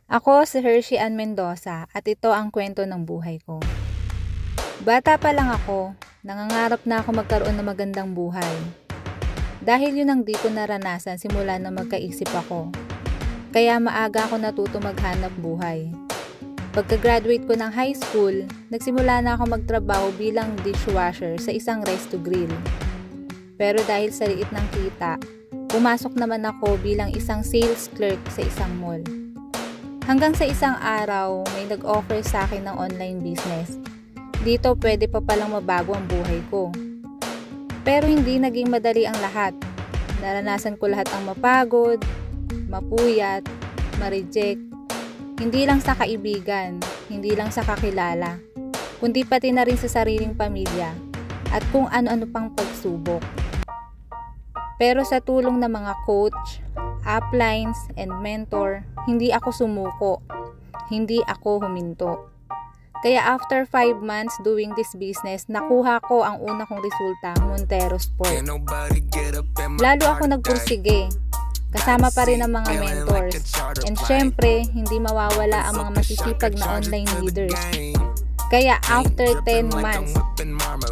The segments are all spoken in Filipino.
Ako si Hershey Ann Mendoza at ito ang kwento ng buhay ko. Bata pa lang ako, nangangarap na ako magkaroon ng magandang buhay. Dahil yun ang di ko naranasan simula na magkaisip ako. Kaya maaga ako natuto maghanap buhay. Pagka-graduate ko ng high school, nagsimula na ako magtrabaho bilang dishwasher sa isang resto grill. Pero dahil sa liit ng kita, pumasok naman ako bilang isang sales clerk sa isang mall. Hanggang sa isang araw, may nag-offer sa akin ng online business. Dito pwede pa palang mabago ang buhay ko. Pero hindi naging madali ang lahat. Naranasan ko lahat ang mapagod, mapuyat, ma-reject. Hindi lang sa kaibigan, hindi lang sa kakilala, kundi pati na rin sa sariling pamilya at kung ano-ano pang pagsubok. Pero sa tulong ng mga coach, uplines, and mentor, hindi ako sumuko. Hindi ako huminto. Kaya after 5 months doing this business, nakuha ko ang una kong resulta, Montero Sport. Lalo ako nagpursige. Kasama pa rin ang mga mentors. And syempre, hindi mawawala ang mga masisipag na online leaders. Kaya after 10 months,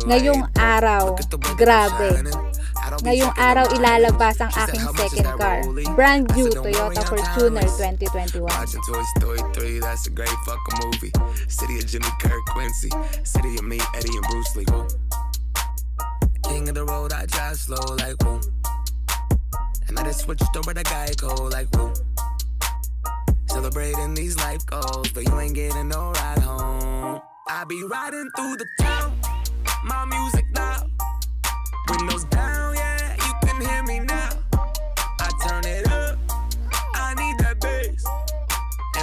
ngayong araw, grabe. Ngayong araw ilalabas ang aking second car. Brand new Toyota Fortuner 2021. Toy Story 3, that's a great fucking movie. City of Jimmy Kirk Quincy. City of me, Eddie and Bruce Lee. Woo. King of the road, I drive slow like woo. And I just switched over to Geico like woo. Celebrating these life goals, but you ain't getting no ride home. I be riding through the town, my music loud. Windows down, yeah, you can hear me now. I turn it up, I need that bass.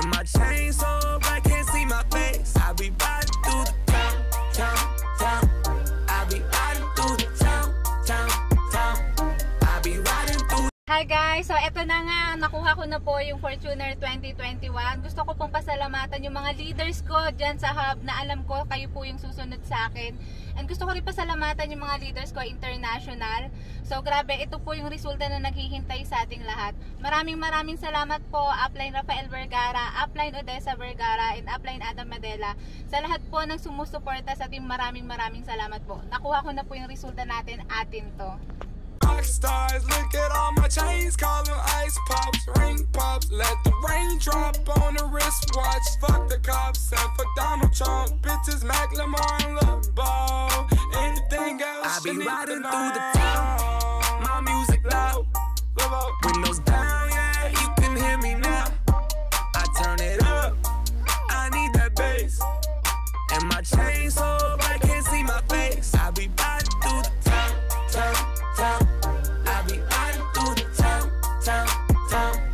And my chain so bright, can't see my face. I be riding through the town, town, town. I be riding through the town, town, town. I be riding through. Hi guys! So eto na nga, nakuha ko na po yung Fortuner 2021. Gusto ko pong pasalamatan yung mga leaders ko dyan sa hub na alam ko kayo po yung susunod sa akin. And gusto ko rin pasalamatan yung mga leaders ko international. So grabe, ito po yung resulta na naghihintay sa ating lahat. Maraming salamat po Upline Rafael Vergara, Upline Odessa Vergara, and Upline Adam Madela. Sa lahat po ng sumusuporta sa ating maraming salamat po. Nakuha ko na po yung resulta natin, atin to. Stars, look at all my chains, call them ice pops, ring pops, let the rain drop on the wristwatch. Fuck the cops and fuck Donald Trump, bitches Macklemore and Lil Ball. Anything else? I be riding through the town, my music loud, windows down, yeah, you can hear me now. I turn it up, I need that bass, and my chain so bright can't see my face. I be riding through the town, town, town. I be riding through the town, town, town.